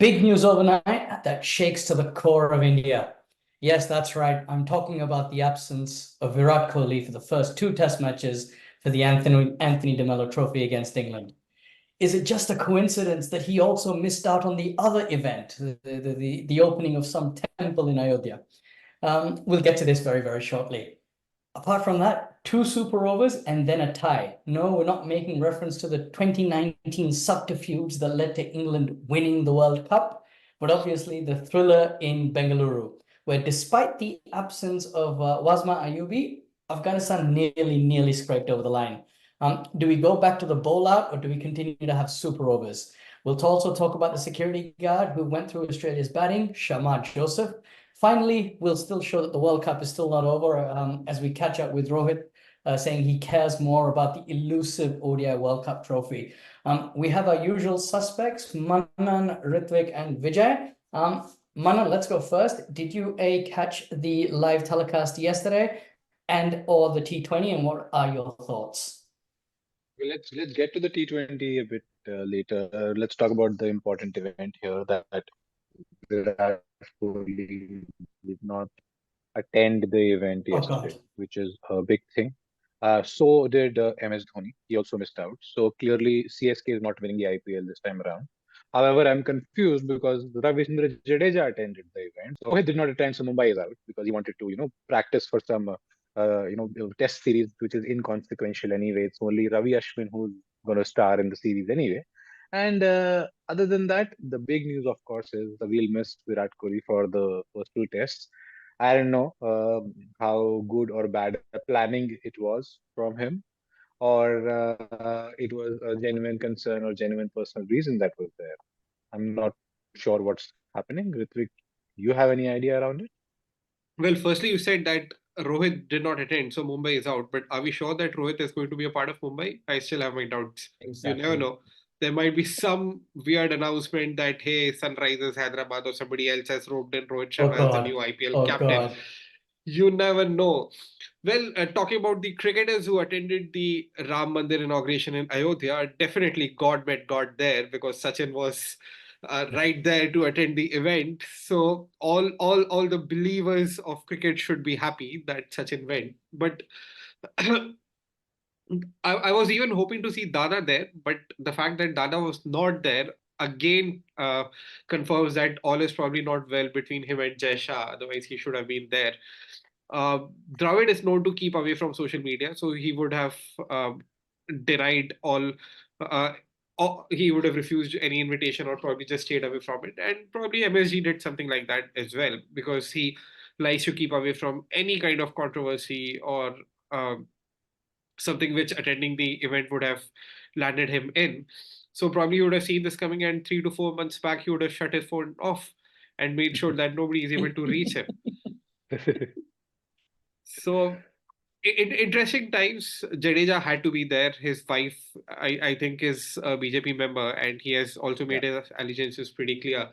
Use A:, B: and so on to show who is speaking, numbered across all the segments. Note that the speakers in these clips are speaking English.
A: Big news overnight that shakes to the core of India. Yes, that's right. I'm talking about the absence of Virat Kohli for the first two test matches for the Anthony de Mello Trophy against England. Is it just a coincidence that he also missed out on the other event, the opening of some temple in Ayodhya? We'll get to this very, very shortly. Apart from that, two super overs and then a tie. No, we're not making reference to the 2019 subterfuge that led to England winning the World Cup, but obviously the thriller in Bengaluru, where despite the absence of Wazma Ayubi, Afghanistan nearly scraped over the line. Do we go back to the bowl out or do we continue to have super overs? We'll also talk about the security guard who went through Australia's batting, Shamar Joseph. Finally, we'll still show that the World Cup is still not over as we catch up with Rohit, saying he cares more about the elusive ODI World Cup trophy. We have our usual suspects, Manan, Ritvik, and Vijay. Manan, let's go first. Did you catch the live telecast yesterday and or the T20, and what are your thoughts?
B: Well, let's get to the T20 a bit later. Let's talk about the important event here that Virat Kohli did not attend the event yesterday, which is a big thing. So did MS Dhoni. He also missed out. So clearly, CSK is not winning the IPL this time around. However, I'm confused because Ravindra Jadeja attended the event. So he did not attend, so Mumbai is out because he wanted to, practice for some, test series, which is inconsequential anyway. It's only Ravi Ashwin who's going to star in the series anyway. And other than that, the big news, of course, is that we'll miss Virat Kohli for the first two tests. I don't know how good or bad planning it was from him, or it was a genuine concern or genuine personal reason that was there. I'm not sure what's happening. Ritvik, you have any idea around it?
C: Well, firstly, you said that Rohit did not attend, so Mumbai is out. But are we sure that Rohit is going to be a part of Mumbai? I still have my doubts.
A: Exactly.
C: You never know. There might be some weird announcement that, hey, Sunrisers Hyderabad or somebody else has roped in Rohit Sharma as the new IPL captain.
A: God.
C: You never know. Well, talking about the cricketers who attended the Ram Mandir inauguration in Ayodhya, definitely God met God there because Sachin was right there to attend the event. So all the believers of cricket should be happy that Sachin went. But I was even hoping to see Dada there, but the fact that Dada was not there again confirms that all is probably not well between him and Jai Shah. Otherwise, he should have been there. Dravid is known to keep away from social media, so he would have denied all. He would have refused any invitation or probably just stayed away from it. And probably MSG did something like that as well because he likes to keep away from any kind of controversy or something which attending the event would have landed him in. So probably he would have seen this coming, and 3 to 4 months back, he would have shut his phone off and made sure that nobody is able to reach him. So, in interesting times, Jadeja had to be there. His wife, I think, is a BJP member, and he has also made his allegiances pretty clear.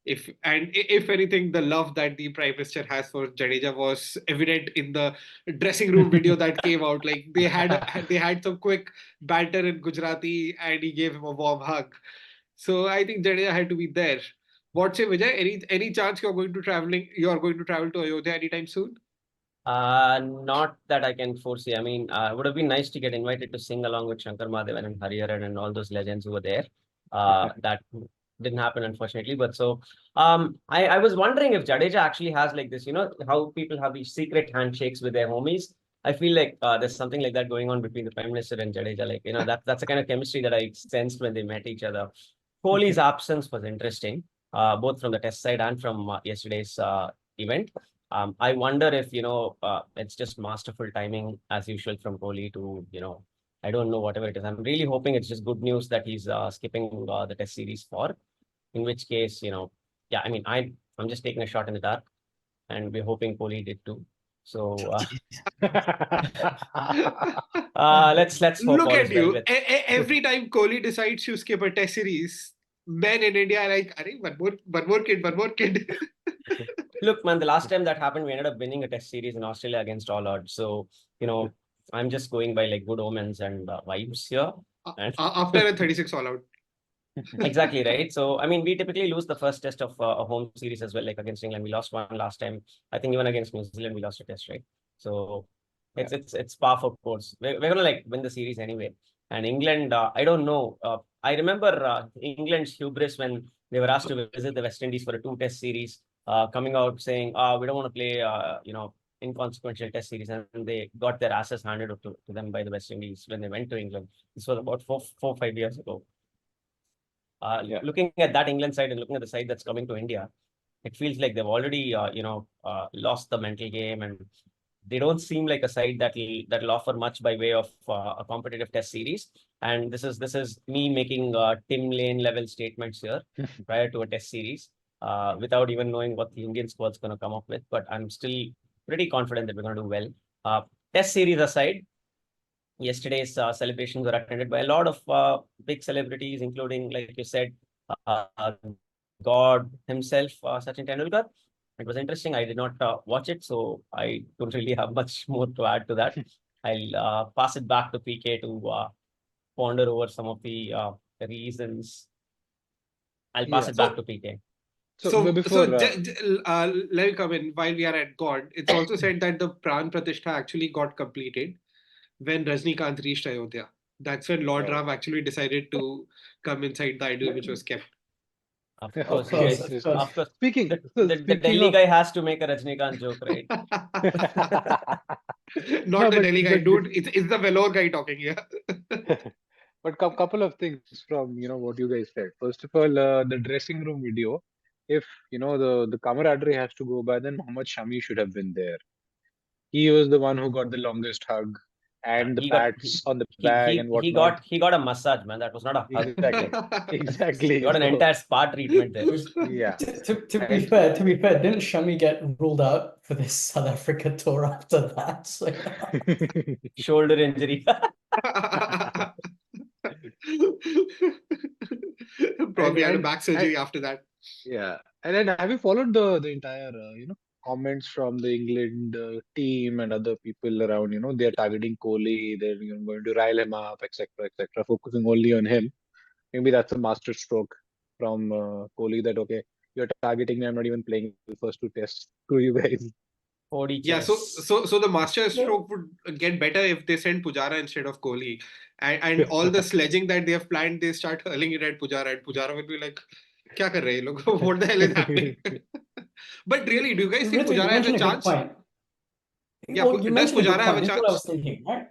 C: If anything, the love that the Prime Minister has for Jadeja was evident in the dressing room video that came out. Like they had some quick banter in Gujarati, and he gave him a warm hug. So I think Jadeja had to be there. What say, Vijay? Any chance you are going to travel to Ayodhya anytime soon?
D: Not that I can foresee. I mean, it would have been nice to get invited to sing along with Shankar Mahadevan and Hariharan and all those legends who were there. That didn't happen, unfortunately. But so, I was wondering if Jadeja actually has like this, how people have these secret handshakes with their homies. I feel like there's something like that going on between the Prime Minister and Jadeja. Like, that's the kind of chemistry that I sensed when they met each other. Kohli's absence was interesting, both from the test side and from yesterday's event. I wonder if, it's just masterful timing as usual from Kohli to, I don't know, whatever it is. I'm really hoping it's just good news that he's skipping the test series for, in which case, I mean, I'm just taking a shot in the dark and we're hoping Kohli did too. So let's hope.
C: Look at you. Every time Kohli decides to skip a test series, men in India are like, one more kid.
D: Look, man, the last time that happened, we ended up winning a test series in Australia against all odds. So, I'm just going by like good omens and vibes here.
C: After a 36 all out.
D: Exactly, right? So, I mean, we typically lose the first test of a home series as well, like against England. We lost one last time. I think even against New Zealand, we lost a test, right? So
B: Yeah.
D: it's par for course. We're gonna like win the series anyway. And England, I don't know. I remember England's hubris when they were asked to visit the West Indies for a two-test series, coming out saying, we don't want to play, inconsequential test series, and they got their asses handed to them by the West Indies when they went to England. This was about 5 years ago.
B: Yeah.
D: Looking at that England side and looking at the side that's coming to India, it feels like they've already, lost the mental game, and they don't seem like a side that'll offer much by way of a competitive test series. And this is me making Tim Lane level statements here prior to a test series, without even knowing what the Indian squad's going to come up with. But I'm still pretty confident that we're going to do well. Test series aside, yesterday's celebrations were attended by a lot of big celebrities, including, like you said, uh, God himself, Sachin Tendulkar. It was interesting. I did not watch it, so I don't really have much more to add to that. I'll pass it back to PK to ponder over some of the reasons. I'll pass
B: Yeah.
D: it back to PK.
B: So before
C: let me come in while we are at God. It's also said that the Pran Pratishtha actually got completed when Rajnikant reached Ayodhya. That's when Lord Ram actually decided to come inside the idol which was kept.
D: Of
B: Yeah,
D: course,
B: okay,
D: yes.
B: interesting.
D: Of course.
B: Speaking
D: The
B: speaking
D: Delhi
B: of
D: guy has to make a Rajnikant joke, right?
C: Not
B: no,
C: the Delhi guy,
B: but
C: dude. It's the Vellore guy talking here.
B: but couple of things from what you guys said. First of all, the dressing room video. If the camaraderie has to go by, then Mohammad Shami should have been there. He was the one who got the longest hug and the
D: He got
B: pats on the back and
D: he
B: whatnot.
D: got a massage, man. That was not a hug.
B: Exactly,
D: He
B: exactly.
D: got an
B: So
D: entire spa treatment there.
B: yeah,
A: To be
B: and
A: fair, didn't Shami get ruled out for this South Africa tour after that? So,
D: Shoulder injury.
C: Probably had a
B: and
C: back surgery after that.
B: yeah, and then have you followed the entire comments from the England team and other people around? They're targeting Kohli, they're going to rile him up, etc., etc., focusing only on him. Maybe that's a master stroke from Kohli that okay, you're targeting me. I'm not even playing the first two tests. Screw you guys.
D: 40
C: Yeah,
D: chess.
C: so the master stroke would get better if they send Pujara instead of Kohli, and all the sledging that they have planned, they start hurling it at Pujara, and Pujara will be like, "Kya kar rahe hai ye log? What the hell is happening?" But really, do you guys think
A: Ritvik, you
C: Pujara has a
A: mentioned a good
C: chance?
A: point.
C: Yeah,
A: Well, you
C: does
A: mentioned a good
C: Pujara have
A: point.
C: a
A: This is what I was
C: chance?
A: thinking, right?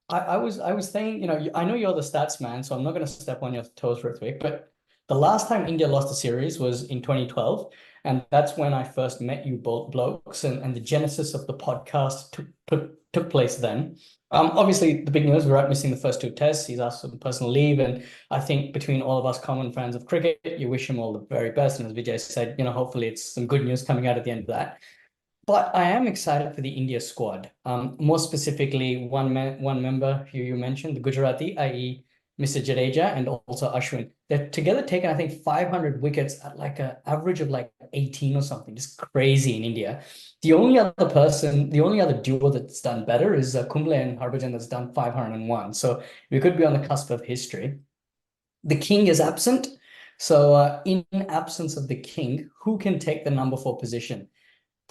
A: I was saying, I know you're the stats man, so I'm not going to step on your toes, Ritvik, but the last time India lost a series was in 2012, and that's when I first met you both blokes, and the genesis of the podcast took place then. Obviously, the big news, Virat missing the first two tests. He's asked for personal leave, and I think between all of us common fans of cricket, you wish him all the very best. And as Vijay said, hopefully it's some good news coming out at the end of that. But I am excited for the India squad. More specifically, one member who you mentioned, the Gujarati, i.e. Mr. Jadeja, and also Ashwin. They're together taken, I think, 500 wickets at like an average of like 18 or something. Just crazy in India. The only other duo that's done better is Kumble and Harbhajan that's done 501. So we could be on the cusp of history. The king is absent. So in absence of the king, who can take the number 4 position?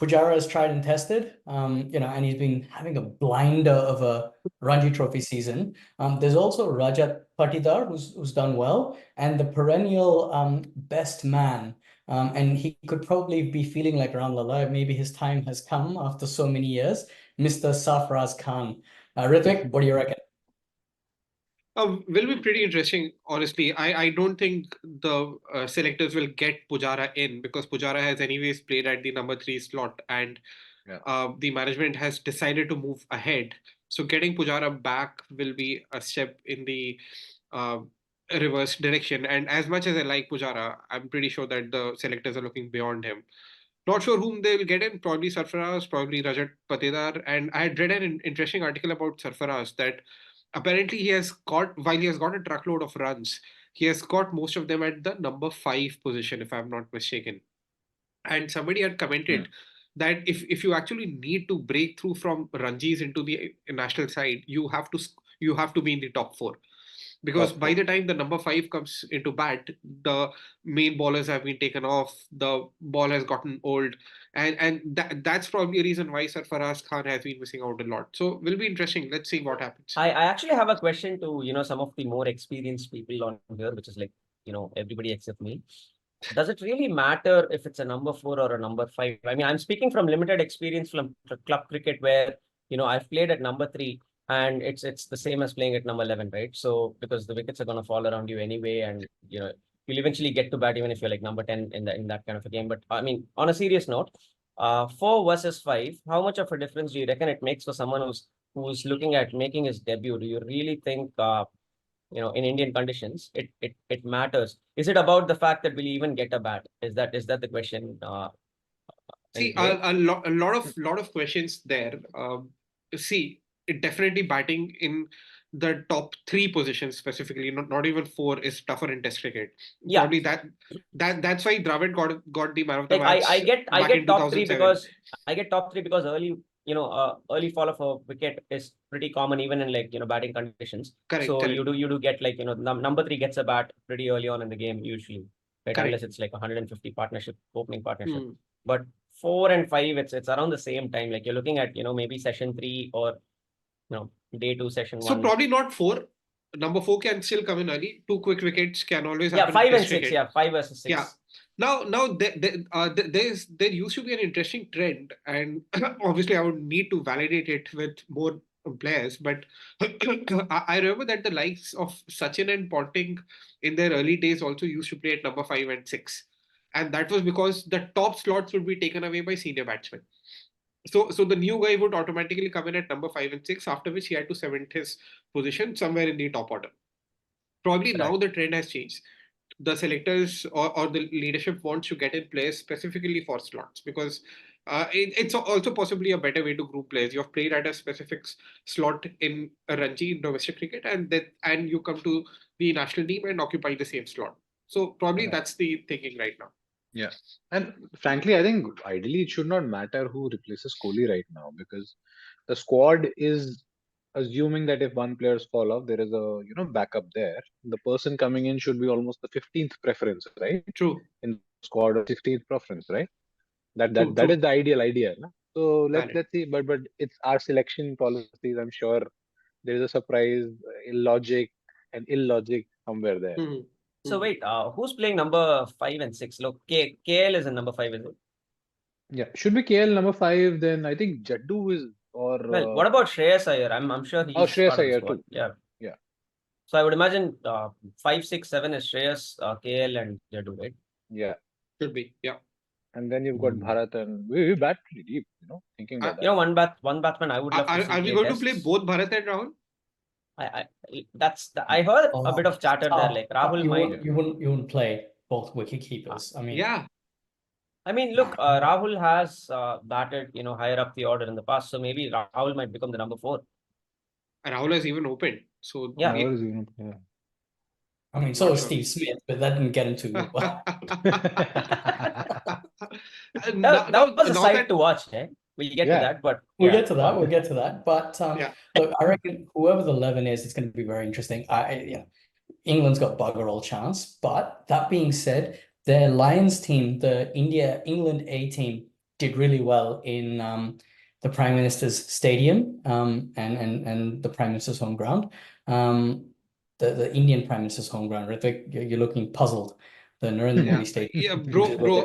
A: Pujara is tried and tested, and he's been having a blinder of a Ranji Trophy season. There's also Rajat Patidar, who's done well, and the perennial best man. And he could probably be feeling like Ram Lalla. Maybe his time has come after so many years. Mr. Sarfaraz Khan. Ritvik, what do you reckon?
C: Will be pretty interesting, honestly. I don't think the selectors will get Pujara in because Pujara has anyways played at the number 3 slot, and the management has decided to move ahead. So getting Pujara back will be a step in the reverse direction. And as much as I like Pujara, I'm pretty sure that the selectors are looking beyond him. Not sure whom they'll get in. Probably Sarfaraz, probably Rajat Patidar. And I had read an interesting article about Sarfaraz that apparently while he has got a truckload of runs, he has got most of them at the number 5 position, if I'm not mistaken. And somebody had commented that if you actually need to break through from Ranjis into the national side, you have to be in the top 4. because
B: Top
C: by
B: four.
C: the time the number 5 comes into bat, the main bowlers have been taken off, the ball has gotten old, and that's probably a reason why Sarfaraz Khan has been missing out a lot. So will be interesting. Let's see what happens.
D: I actually have a question to, some of the more experienced people on here, which is like, everybody except me. Does it really matter if it's a number 4 or a number 5? I mean, I'm speaking from limited experience from club cricket where, I've played at number 3 and it's the same as playing at number 11, right? So because the wickets are going to fall around you anyway, and, you'll eventually get to bat even if you're like number 10 in that kind of a game. But I mean, on a serious note, 4 versus 5, how much of a difference do you reckon it makes for someone who's looking at making his debut? Do you really think, in Indian conditions, it matters? Is it about the fact that will you even get a bat? Is that the question?
C: See, a lot of questions there. See, it definitely batting in the top 3 positions specifically, not even 4, is tougher in Test cricket.
D: Yeah.
C: Probably that's why Dravid got the man of the
D: Like
C: match.
D: I get
C: in
D: top 3
C: 2007.
D: because early fall of a wicket is pretty common even in like batting conditions.
C: Correct,
D: So
C: correct.
D: you do get like number 3 gets a bat pretty early on in the game usually, right?
C: Correct.
D: Unless it's like 150 opening partnership.
C: Hmm.
D: But 4 and 5, it's around the same time. Like you're looking at maybe session 3 or day 2 session 1.
C: So probably not 4. Number 4 can still come in early. 2 quick wickets can always
D: Yeah,
C: happen.
D: 5
C: in
D: and
C: Test
D: 6.
C: cricket.
D: Yeah, 5 versus 6.
C: Yeah. Now there used to be an interesting trend, and obviously I would need to validate it with more players. But I remember that the likes of Sachin and Ponting in their early days also used to play at number 5 and 6, and that was because the top slots would be taken away by senior batsmen. So the new guy would automatically come in at number 5 and 6, after which he had to cement his position somewhere in the top order. Probably now the trend has changed. The selectors or the leadership wants to get in players specifically for slots, because it's also possibly a better way to group players. You've played at a specific slot in a Ranji in domestic cricket, and you come to the national team and occupy the same slot. So probably that's the thinking right now.
B: Yeah. And frankly, I think ideally it should not matter who replaces Kohli right now, because the squad is assuming that if one player's fall off, there is a backup there. The person coming in should be almost the 15th preference, right?
C: True.
B: In the squad or 16th preference, right? That
C: True,
B: that
C: true.
B: is the ideal idea. No? So
C: Valid.
B: let's see. But it's our selection policies. I'm sure there is a surprise, illogic and illogic somewhere there.
C: Mhm.
D: So wait, who's playing number 5 and 6? Look, KL is in number 5, is it?
B: Yeah, should be KL number 5. Then I think Jaddu is, or
D: Well, what about Shreyas Iyer? I'm sure he's
B: Shreyas
D: part of the
B: Iyer
D: squad.
B: too.
D: Yeah.
B: Yeah.
D: So I would imagine 5, 6, 7 is Shreyas, KL, and Jaddu, right?
B: Yeah.
C: Should be. Yeah.
B: And then you've got Bharat, and we bat pretty deep, thinking about that.
D: One batsman I would love to see.
C: Are we going to play both Bharat and Rahul?
D: I heard a bit of chatter there. Like Rahul might.
A: You wouldn't play both wicket keepers. I mean,
C: Yeah.
D: I mean, look, Rahul has batted, higher up the order in the past, so maybe Rahul might become the number 4.
C: And Rahul has even opened. So
D: Yeah.
A: I mean, so is Steve Smith, but that didn't get into.
D: That was a sight to watch, eh? We'll get to that, but
A: we'll get to that. But
C: Yeah.
A: look, I reckon whoever the 11 is, it's going to be very interesting. England's got bugger all chance. But that being said, their Lions team, the England A team, did really well in the Prime Minister's stadium and the Prime Minister's home ground. The Indian Prime Minister's home ground. Ritvik, you're looking puzzled. The Narendra Modi Stadium.
C: Yeah, bro.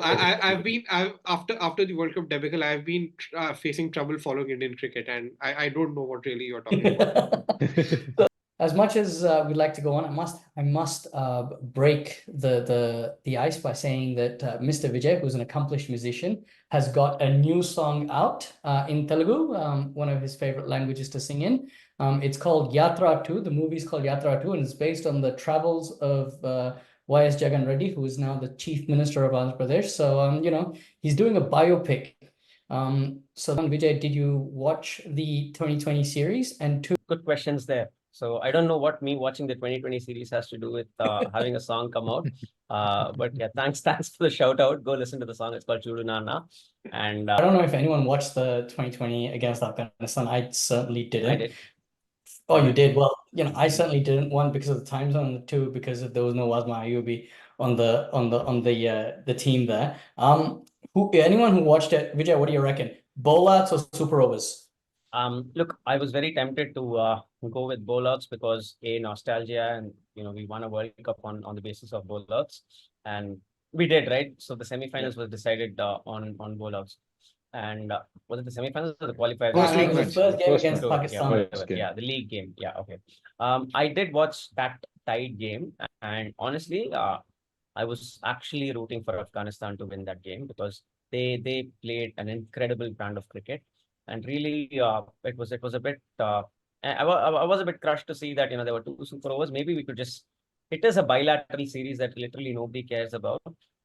C: After the World Cup debacle, I've been facing trouble following Indian cricket, and I don't know what really you're talking about.
A: So, as much as we'd like to go on, I must break the ice by saying that Mr. Vijay, who's an accomplished musician, has got a new song out in Telugu, one of his favorite languages to sing in. It's called Yatra 2. The movie's called Yatra 2, and it's based on the travels of Y.S. Jagan Reddy, who is now the Chief Minister of Andhra Pradesh. So, he's doing a biopic. So, Vijay, did you watch the 2020 series? And 2
D: good questions there. So I don't know what me watching the 2020 series has to do with having a song come out. But yeah, thanks for the shout out. Go listen to the song. It's called Chudu Nana. And
A: I don't know if anyone watched the 2020 against Afghanistan. I certainly didn't.
D: I did.
A: Oh, you did? Well, I certainly didn't. One, because of the time zone, and two, because there was no Wasma Ayubi on the team there. Anyone who watched it, Vijay, what do you reckon? Bowlouts or super overs?
D: Look, I was very tempted to go with bowlouts because nostalgia, and we won a World Cup on the basis of bowlouts, and we did, right? So the semifinals was decided on bowlouts, and was it the semifinals or the qualifiers?
A: It was the first game against
D: Yeah,
A: Pakistan.
D: whatever. Yeah, the league game. Yeah, okay. I did watch that tied game, and honestly, I was actually rooting for Afghanistan to win that game because they played an incredible brand of cricket, and really, it was a bit. I was a bit crushed to see that there were two super overs. Maybe we could just. It is a bilateral series that literally nobody cares about.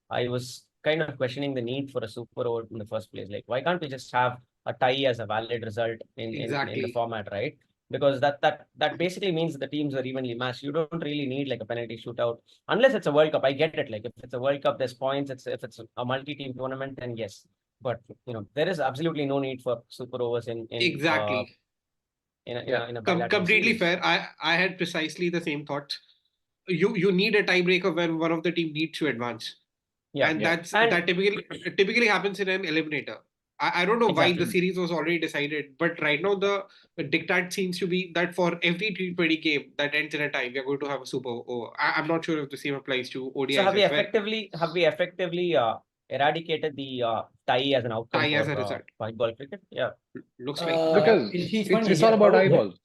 D: I was kind of questioning the need for a super over in the first place. Like, why can't we just have a tie as a valid result in the format, right? Because that basically means the teams are evenly matched. You don't really need like a penalty shootout unless it's a World Cup. I get it. Like if it's a World Cup, there's points. If it's a multi-team tournament, then yes. But there is absolutely no need for super overs in
C: Exactly.
D: In a bilateral
C: Completely
D: series.
C: fair. I had precisely the same thought. You need a tiebreaker when one of the team needs to advance.
D: Yeah,
C: and that typically happens in an eliminator. I don't know why the series was already decided, but right now the diktat seems to be that for every T20 game that ends in a tie, we are going to have a super over. I'm not sure if the same applies to ODIs.
D: So have we effectively eradicated the tie as an outcome
C: tie
D: for
C: as a result?
D: White ball cricket? Yeah,
C: looks like
B: because it's all about eyeballs.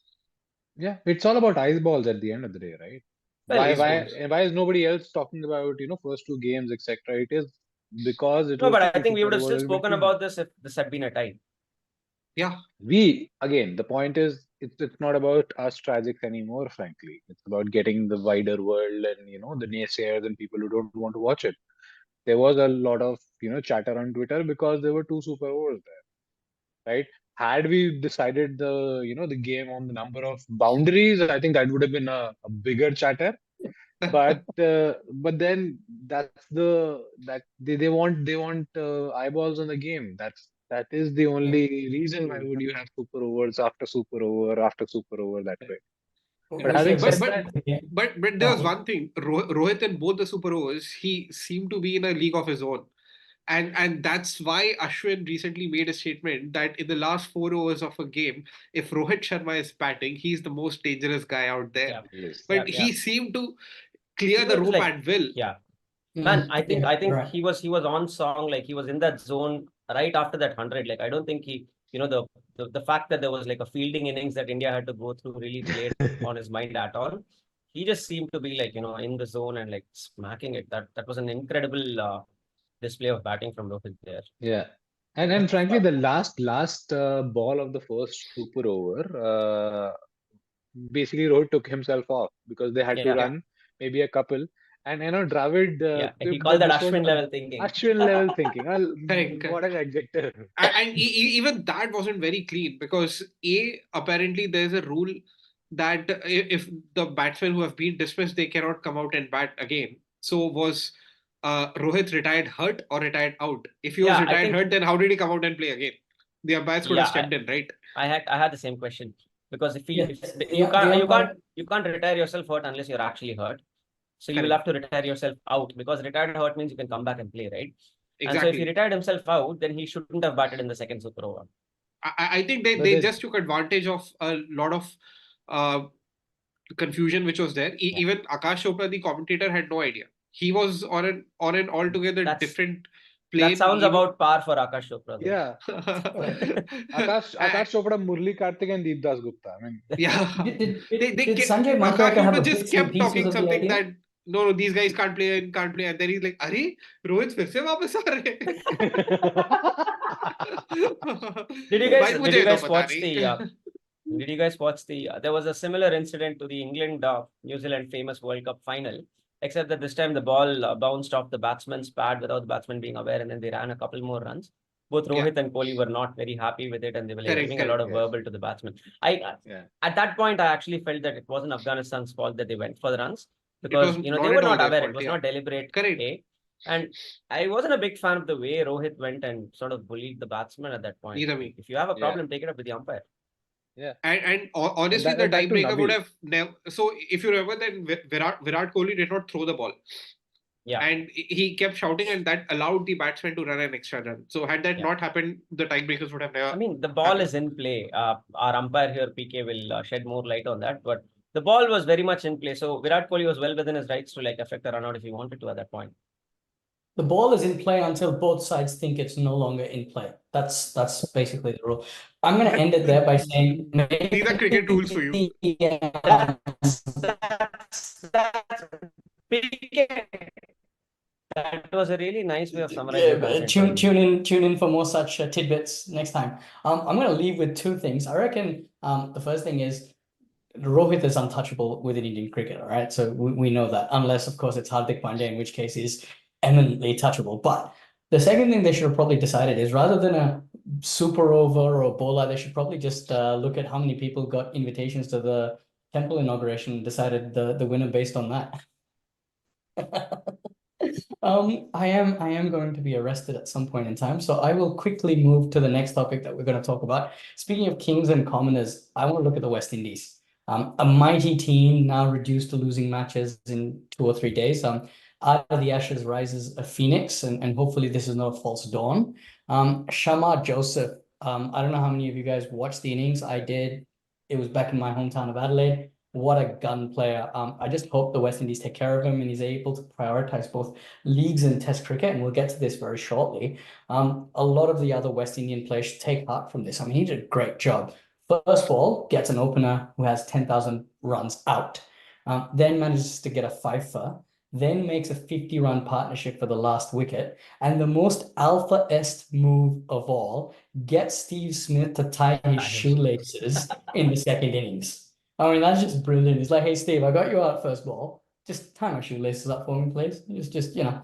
B: Yeah, it's all about eyeballs at the end of the day, right?
D: Well,
B: why is nobody else talking about first two games, etc.? It is because it
D: no,
B: was
D: but I think we would have still spoken about this if this had been a tie.
C: Yeah.
B: The point is it's not about us tragics anymore, frankly. It's about getting the wider world and the naysayers and people who don't want to watch it. There was a lot of chatter on Twitter because there were two super overs there, right? Had we decided the game on the number of boundaries, I think that would have been a bigger chatter. But then that's that they want eyeballs on the game. That is the only reason why would you have super overs after super over after super over that way. But having said that,
C: but there was one thing. Rohit in both the super overs, he seemed to be in a league of his own. And that's why Ashwin recently made a statement that in the last 4 overs of a game, if Rohit Sharma is batting, he's the most dangerous guy out there.
D: Yeah.
C: But he seemed to clear the rope at will.
D: Yeah. Man, I think he was on song, like he was in that zone right after that 100. Like I don't think he, the fact that there was like a fielding innings that India had to go through really played on his mind at all. He just seemed to be like, in the zone and like smacking it. That was an incredible display of batting from Rohit there.
B: Yeah. And frankly, the last ball of the first super over, basically Rohit took himself off because they had to run maybe a couple. And Dravid,
D: he called that Ashwin level thinking.
B: Ashwin level thinking.
C: Correct.
B: What an adjective.
C: And even that wasn't very clean because apparently there's a rule that if the batsmen who have been dismissed, they cannot come out and bat again. So was Rohit retired hurt or retired out? If he was retired hurt, then how did he come out and play again? The umpires could have stepped in, right?
D: I had the same question because you can't retire yourself hurt unless you're actually hurt. So you will have to retire yourself out because retired hurt means you can come back and play, right? Exactly. And so if he retired himself out, then he shouldn't have batted in the second super over.
C: I think they just took advantage of a lot of confusion which was there. Even Akash Chopra, the commentator, had no idea. He was on an altogether different plane.
D: That sounds about par for Akash Chopra. Though.
B: Yeah. Akash Chopra, Murli Kartik and Deep Das Gupta. I mean,
A: did Sanjay Manjrekar have
C: just kept talking something that no, these guys can't play, and then he's like, "Arey, Rohit फिर से वापस आ रहे."
D: Did you guys watch the? Did you guys watch the? There was a similar incident to the England New Zealand famous World Cup final, except that this time the ball bounced off the batsman's pad without the batsman being aware, and then they ran a couple more runs. Both Rohit and Kohli were not very happy with it, and they were giving a lot of verbal to the batsman. At that point, I actually felt that it wasn't Afghanistan's fault that they went for the runs. Because they were not aware, it was not deliberate.
C: Correct.
D: And I wasn't a big fan of the way Rohit went and sort of bullied the batsman at that point.
C: Neither me.
D: If you have a problem, take it up with the umpire.
B: Yeah.
C: And honestly,
B: that-
C: the
B: that too
C: tiebreaker would
B: Nabi.
C: have never. So if you remember, then Virat Kohli did not throw the ball.
D: Yeah.
C: And he kept shouting, and that allowed the batsman to run an extra run. So had that
D: Yeah.
C: not happened, the tiebreakers would have never.
D: I mean, the ball
C: happened.
D: is in play. Our umpire here, PK, will shed more light on that. But the ball was very much in play. So Virat Kohli was well within his rights to like affect a run out if he wanted to at that point.
A: The ball is in play until both sides think it's no longer in play. That's basically the rule. I'm going to end it there by saying
C: These are cricket rules for you.
D: That's PK. That was a really nice way of summarizing content.
A: Tune in for more such tidbits next time. I'm going to leave with two things. I reckon the first thing is Rohit is untouchable within Indian cricket, all right? So we know that, unless, of course, it's Hardik Pandya, in which case he's eminently touchable. But the second thing they should have probably decided is rather than a super over or bowler, they should probably just look at how many people got invitations to the temple inauguration and decided the winner based on that. I am going to be arrested at some point in time, so I will quickly move to the next topic that we're going to talk about. Speaking of kings and commoners, I want to look at the West Indies. A mighty team now reduced to losing matches in 2 or 3 days. Out of the ashes rises a phoenix, and hopefully this is not a false dawn. Shamar Joseph, I don't know how many of you guys watched the innings. I did. It was back in my hometown of Adelaide. What a gun player. I just hope the West Indies take care of him and he's able to prioritize both leagues and test cricket, and we'll get to this very shortly. A lot of the other West Indian players should take heart from this. I mean, he did a great job. First of all, gets an opener who has 10,000 runs out, then manages to get a fifer, then makes a 50-run partnership for the last wicket, and the most alpha-est move of all, gets Steve Smith to tie his shoelaces in the second innings. I mean, that's just brilliant. It's like, hey, Steve, I got you out first ball. Just tie my shoelaces up for me, please. It's just, you know.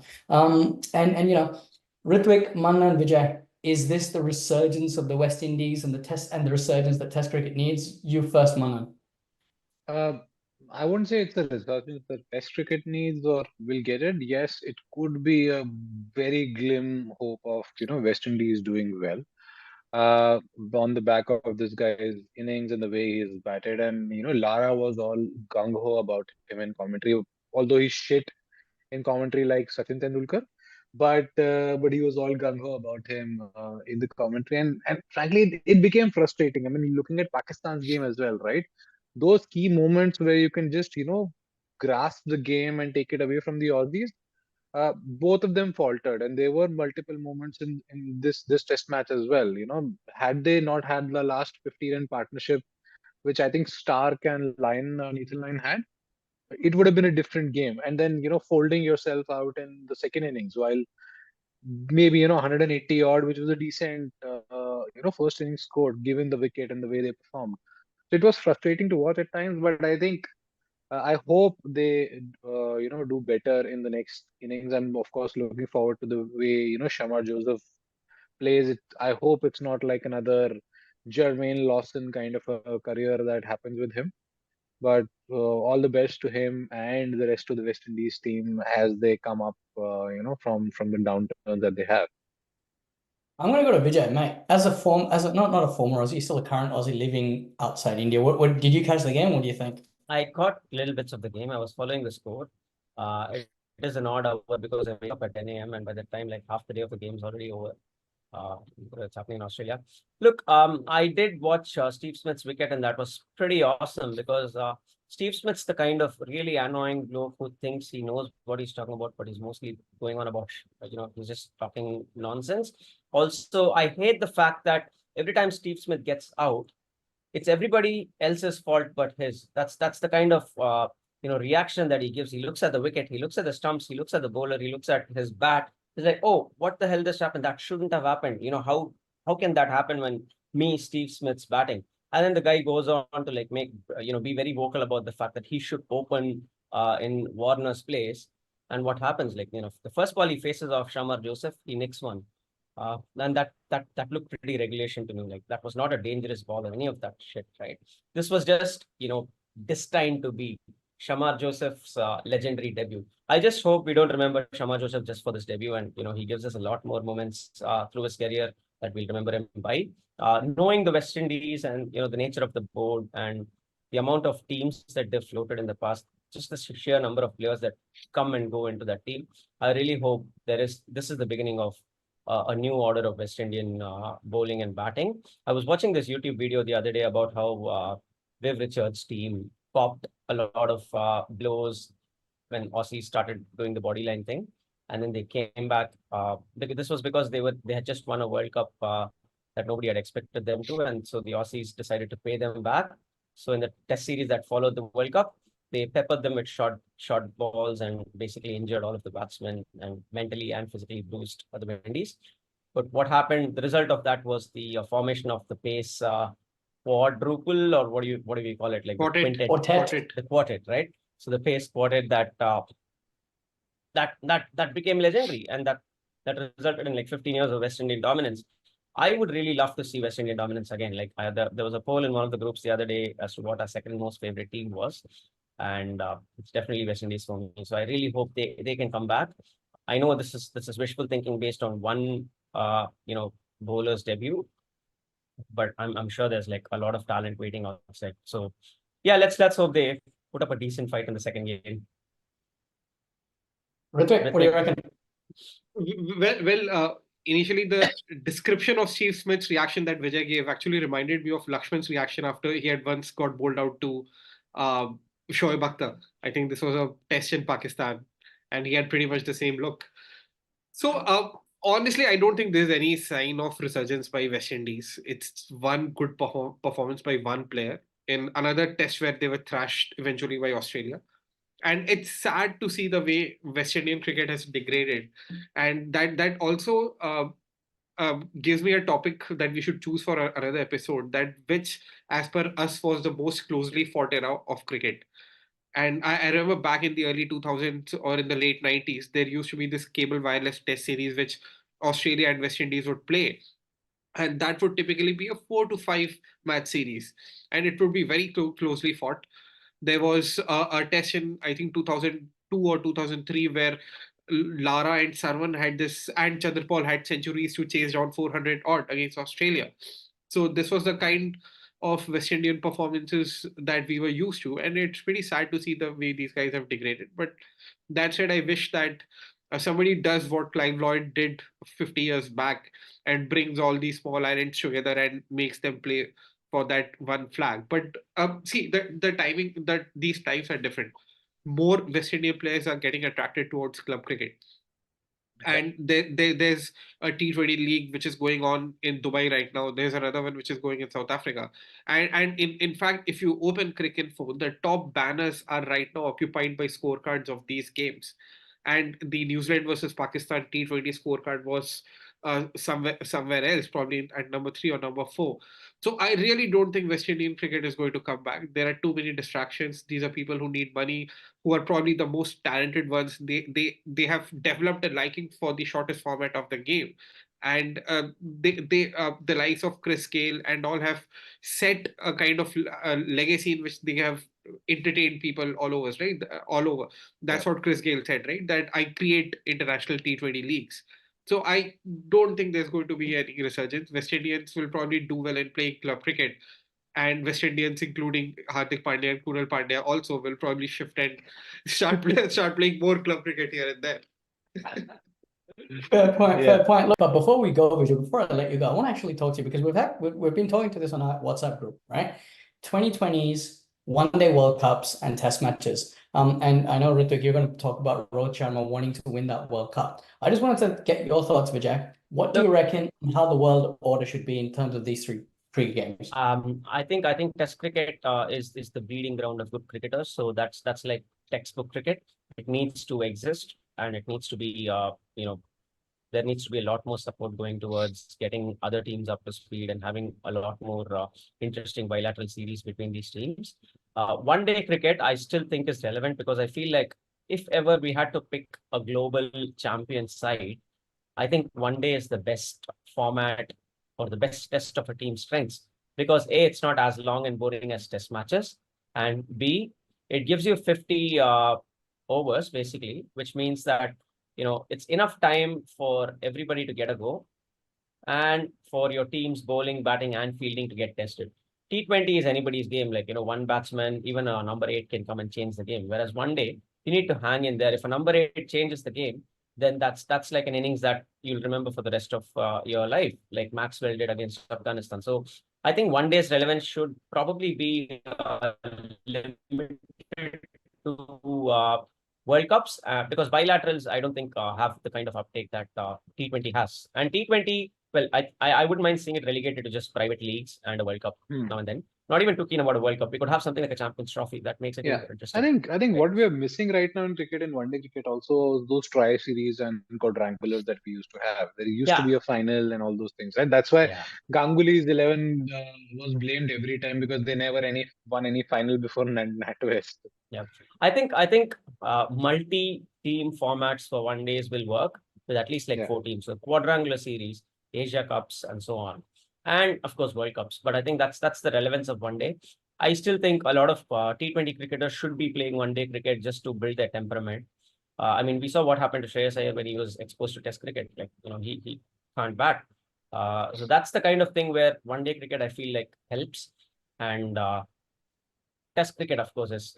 A: And you know, Ritvik, Manan, Vijay, is this the resurgence of the West Indies and the resurgence that Test cricket needs? You first, Manan.
B: I wouldn't say it's a resurgence that Test cricket needs or will get it. Yes, it could be a very glim hope of West Indies doing well. On the back of this guy's innings and the way he's batted, and Lara was all gung ho about him in commentary, although he's shit in commentary like Sachin Tendulkar, but he was all gung ho about him in the commentary, and frankly, it became frustrating. I mean, looking at Pakistan's game as well, right? Those key moments where you can just grasp the game and take it away from the Aussies, both of them faltered, and there were multiple moments in this test match as well. Had they not had the last 50-run partnership, which I think Stark and Nathan Lyon had, it would have been a different game. And then folding yourself out in the second innings while maybe 180 odd, which was a decent first innings score given the wicket and the way they performed. So it was frustrating to watch at times, but I think I hope they do better in the next innings. I'm of course looking forward to the way Shamar Joseph plays it. I hope it's not like another Jermaine Lawson kind of a career that happens with him. But all the best to him and the rest of the West Indies team as they come up, from the downturns that they have.
A: I'm gonna go to Vijay, mate. As a not a former Aussie, still a current Aussie living outside India. What did you catch the game? What do you think?
D: I caught little bits of the game. I was following the score. It is an odd hour because I wake up at 10 a.m. and by the time like half the day of the game is already over. It's happening in Australia. Look, I did watch Steve Smith's wicket, and that was pretty awesome because Steve Smith's the kind of really annoying bloke who thinks he knows what he's talking about, but he's mostly going on about, he's just talking nonsense. Also, I hate the fact that every time Steve Smith gets out, it's everybody else's fault but his. That's the kind of reaction that he gives. He looks at the wicket, he looks at the stumps, he looks at the bowler, he looks at his bat. He's like, oh, what the hell just happened? That shouldn't have happened. How can that happen when me, Steve Smith's batting? And then the guy goes on to like make, be very vocal about the fact that he should open in Warner's place. And what happens? Like, the first ball he faces off Shamar Joseph, he nicks one. And that looked pretty regulation to me. Like that was not a dangerous ball or any of that shit, right? This was just, destined to be Shamar Joseph's legendary debut. I just hope we don't remember Shamar Joseph just for this debut, and he gives us a lot more moments through his career that we'll remember him by. Knowing the West Indies and the nature of the board and the amount of teams that they've floated in the past, just the sheer number of players that come and go into that team, I really hope this is the beginning of a new order of West Indian bowling and batting. I was watching this YouTube video the other day about how Viv Richards' team popped a lot of blows when Aussies started doing the bodyline thing, and then they came back. Because this was because they had just won a World Cup that nobody had expected them to, and so the Aussies decided to pay them back. So in the Test series that followed the World Cup, they peppered them with short balls and basically injured all of the batsmen and mentally and physically bruised the Indies. But what happened? The result of that was the formation of the pace quadruple, or what do we call it? Like
C: Quartet.
D: The quartet, right? So the pace quartet that became legendary, and that resulted in like 15 years of West Indian dominance. I would really love to see West Indian dominance again. Like there was a poll in one of the groups the other day as to what our second most favorite team was, and it's definitely West Indies for me. So I really hope they can come back. I know this is wishful thinking based on one bowler's debut, but I'm sure there's like a lot of talent waiting outside. So yeah, let's hope they put up a decent fight in the second game.
A: Ritvik, what do you reckon?
C: Well, initially the description of Steve Smith's reaction that Vijay gave actually reminded me of Lakshman's reaction after he had once got bowled out to Shoaib Akhtar. I think this was a test in Pakistan, and he had pretty much the same look. So honestly, I don't think there's any sign of resurgence by West Indies. It's one good performance by one player in another test where they were thrashed eventually by Australia. And it's sad to see the way West Indian cricket has degraded, and that also gives me a topic that we should choose for another episode, that which, as per us, was the most closely fought era of cricket. And I remember back in the early 2000s or in the late 90s, there used to be this cable wireless test series which Australia and West Indies would play. And that would typically be a 4 to 5 match series. And it would be very closely fought. There was a test in, I think, 2002 or 2003 where Lara and Sarwan had this, and Chandrapal had centuries to chase down 400 odd against Australia. So this was the kind of West Indian performances that we were used to. And it's pretty sad to see the way these guys have degraded. But that said, I wish that somebody does what Clive Lloyd did 50 years back and brings all these small islands together and makes them play for that one flag. But see, the timing, that these times are different. More West Indian players are getting attracted towards club cricket. And there's a T20 league which is going on in Dubai right now. There's another one which is going in South Africa. And in fact, if you open Cricinfo, the top banners are right now occupied by scorecards of these games. And the New Zealand versus Pakistan T20 scorecard was somewhere else, probably at number 3 or number 4. So I really don't think West Indian cricket is going to come back. There are too many distractions. These are people who need money, who are probably the most talented ones. They have developed a liking for the shortest format of the game, and the likes of Chris Gale and all have set a kind of legacy in which they have entertained people all over, right? All over. That's what Chris Gale said, right? That I create international T20 leagues. So I don't think there's going to be any resurgence. West Indians will probably do well in playing club cricket, and West Indians, including Hardik Pandya and Kunal Pandya, also will probably shift and start playing more club cricket here and there.
A: Fair point, fair point. Look, but before we go, Vijay, before I let you go, I want to actually talk to you because we've been talking to this on our WhatsApp group, right? 2020s, one-day World Cups and Test matches. And I know, Ritvik, you're going to talk about Rohit Sharma wanting to win that World Cup. I just wanted to get your thoughts, Vijay. What do you reckon how the world order should be in terms of these three games?
D: I think Test cricket is the breeding ground of good cricketers. So that's like textbook cricket. It needs to exist, and it needs to be there needs to be a lot more support going towards getting other teams up to speed and having a lot more interesting bilateral series between these teams. One-day cricket, I still think is relevant because I feel like if ever we had to pick a global champion side, I think one day is the best format or the best test of a team's strengths because A, it's not as long and boring as test matches, and B, it gives you 50 overs basically, which means that it's enough time for everybody to get a go. and for your teams bowling, batting, and fielding to get tested. T20 is anybody's game. Like, one batsman, even a number 8 can come and change the game. Whereas one day, you need to hang in there. If a number 8 changes the game, then that's like an innings that you'll remember for the rest of your life, like Maxwell did against Afghanistan. So I think one day's relevance should probably be limited to World Cups, because bilaterals, I don't think have the kind of uptake that T20 has. And T20, well, I wouldn't mind seeing it relegated to just private leagues and a World Cup now and then. Not even too keen about a World Cup. We could have something like a Champions Trophy that makes it
B: Yeah,
D: more
B: I
D: interesting.
B: think what we are missing right now in cricket and one day cricket also those try series and quadrangulars that we used to have. There used to
D: Yeah.
B: be a final and all those things, right? That's why
D: Yeah.
B: Ganguly's 11 was blamed every time because they never won any final before NatWest.
D: Yeah, I think multi-team formats for one days will work with at least like
B: Yeah.
D: 4 teams. So quadrangular series, Asia Cups, and so on, and of course World Cups. But I think that's the relevance of one day. I still think a lot of T20 cricketers should be playing one day cricket just to build their temperament. I mean, we saw what happened to Shreyas Iyer when he was exposed to Test cricket. Like, he can't bat. So that's the kind of thing where one day cricket I feel like helps. And Test cricket, of course, is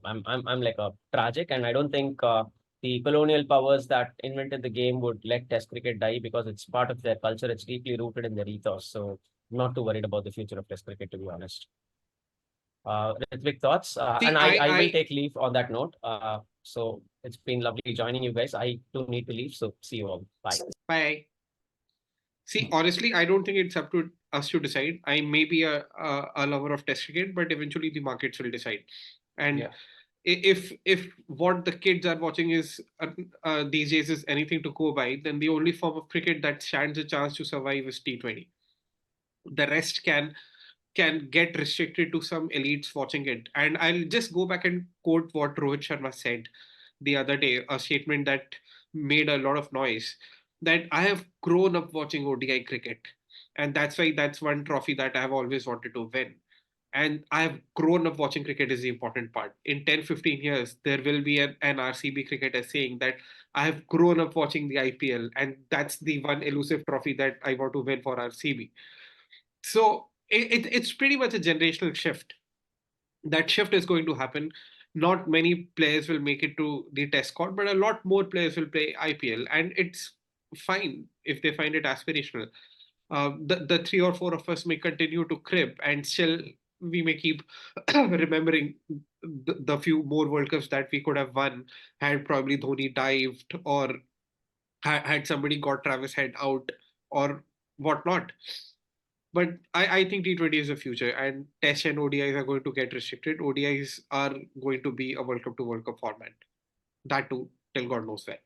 D: I'm like a tragic, and I don't think the colonial powers that invented the game would let Test cricket die because it's part of their culture. It's deeply rooted in their ethos. So I'm not too worried about the future of Test cricket, to be honest. Ritvik, thoughts?
C: See,
D: And I will
C: I
D: take leave on that note. So it's been lovely joining you guys. I do need to leave, so see you all. Bye.
C: bye. See, honestly, I don't think it's up to us to decide. I may be a lover of Test cricket, but eventually the markets will decide. And
B: Yeah.
C: if what the kids are watching is these days is anything to go by, then the only form of cricket that stands a chance to survive is T20. The rest can get restricted to some elites watching it. And I'll just go back and quote what Rohit Sharma said the other day, a statement that made a lot of noise, that I have grown up watching ODI cricket. And that's why that's one trophy that I've always wanted to win. And I've grown up watching cricket is the important part. In 10, 15 years, there will be an RCB cricketer saying that I have grown up watching the IPL, and that's the one elusive trophy that I want to win for RCB. So it's pretty much a generational shift. That shift is going to happen. Not many players will make it to the test squad, but a lot more players will play IPL, and it's fine if they find it aspirational. The 3 or 4 of us may continue to crib, and still we may keep remembering the few more World Cups that we could have won had probably Dhoni dived, or had somebody got Travis Head out, or whatnot. But I think T20 is the future, and Test and ODIs are going to get restricted. ODIs are going to be a World Cup to World Cup format. That too, till God knows where.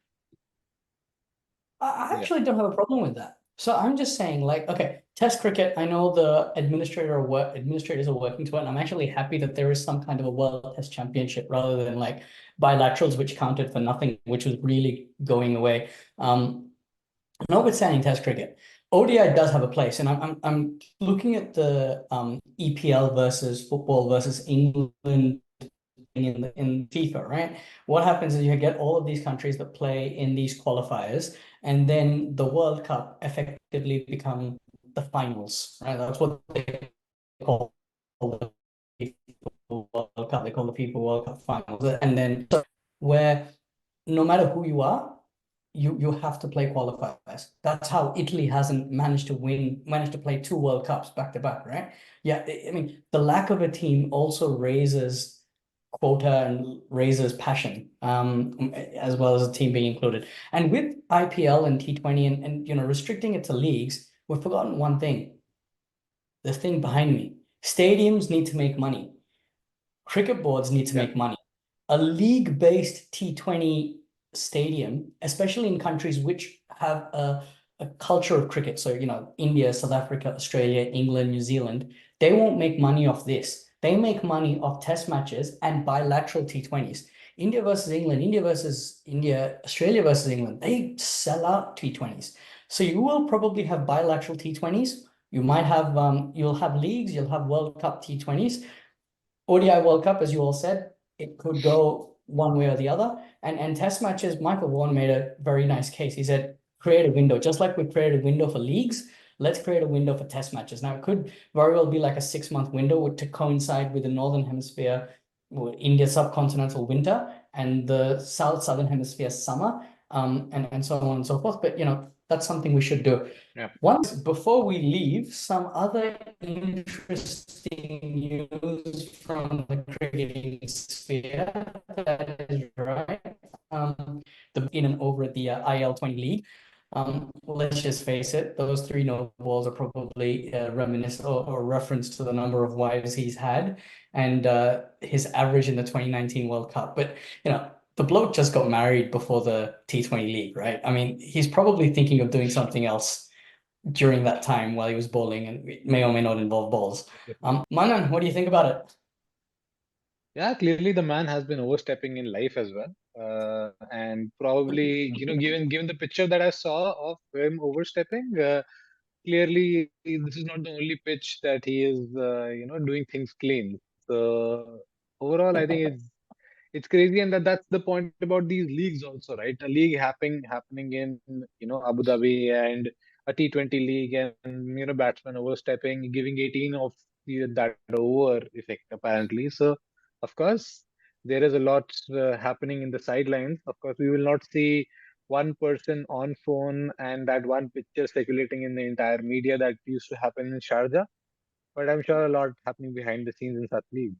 A: I actually don't have a problem with that. So I'm just saying, like, okay, Test cricket, I know the administrators are working to it, and I'm actually happy that there is some kind of a World Test Championship rather than like bilaterals, which counted for nothing, which was really going away. Notwithstanding Test cricket, ODI does have a place, and I'm looking at the EPL versus football versus England in FIFA, right? What happens is you get all of these countries that play in these qualifiers, and then the World Cup effectively become the finals, right? That's what they call the FIFA World Cup. They call the FIFA World Cup finals, and then where no matter who you are, you have to play qualifiers. That's how Italy hasn't managed to play 2 World Cups back to back, right? Yeah, I mean, the lack of a team also raises quota and raises passion, as well as a team being included. And with IPL and T20 and restricting it to leagues, we've forgotten one thing. The thing behind me. Stadiums need to make money. Cricket boards need to make money. A league-based T20 stadium, especially in countries which have a culture of cricket, so India, South Africa, Australia, England, New Zealand, they won't make money off this. They make money off test matches and bilateral T20s. India versus England, India versus India, Australia versus England, they sell out T20s. So you will probably have bilateral T20s. You might have you'll have leagues, you'll have World Cup T20s. ODI World Cup, as you all said, it could go one way or the other. And test matches, Michael Vaughan made a very nice case. He said, create a window, just like we created a window for leagues. let's create a window for test matches. Now, it could very well be like a 6-month window to coincide with the Northern Hemisphere, India subcontinental winter, and the Southern Hemisphere summer, and so on and so forth. But, that's something we should do.
B: Yeah.
A: Before we leave, some other interesting news from the cricketing sphere. That is right. In and over at the IL20 league. Let's just face it, those 3 no balls are probably reminiscent or reference to the number of wives he's had and his average in the 2019 World Cup. But, the bloke just got married before the T20 league, right? I mean, he's probably thinking of doing something else during that time while he was bowling, and it may or may not involve balls. Manan, what do you think about it?
B: Yeah, clearly the man has been overstepping in life as well. And probably, given the picture that I saw of him overstepping, clearly this is not the only pitch that he is, doing things clean. So overall, I think it's crazy, and that's the point about these leagues also, right? A league happening in Abu Dhabi, and a T20 league, and batsmen overstepping, giving 18 of that over effect apparently. So of course there is a lot happening in the sidelines. Of course, we will not see one person on phone and that one picture circulating in the entire media that used to happen in Sharjah, but I'm sure a lot happening behind the scenes in such leagues.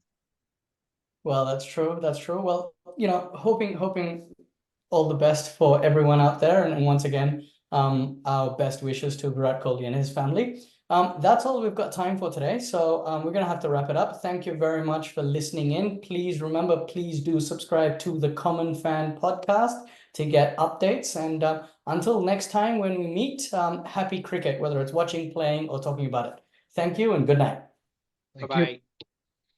A: Well, that's true. That's true. Well, hoping all the best for everyone out there. And once again, our best wishes to Virat Kohli and his family. That's all we've got time for today. So we're going to have to wrap it up. Thank you very much for listening in. Please do subscribe to the Common Fan podcast to get updates. And until next time when we meet, happy cricket, whether it's watching, playing, or talking about it. Thank you and good night.
B: Thank
C: Bye-bye.
B: you.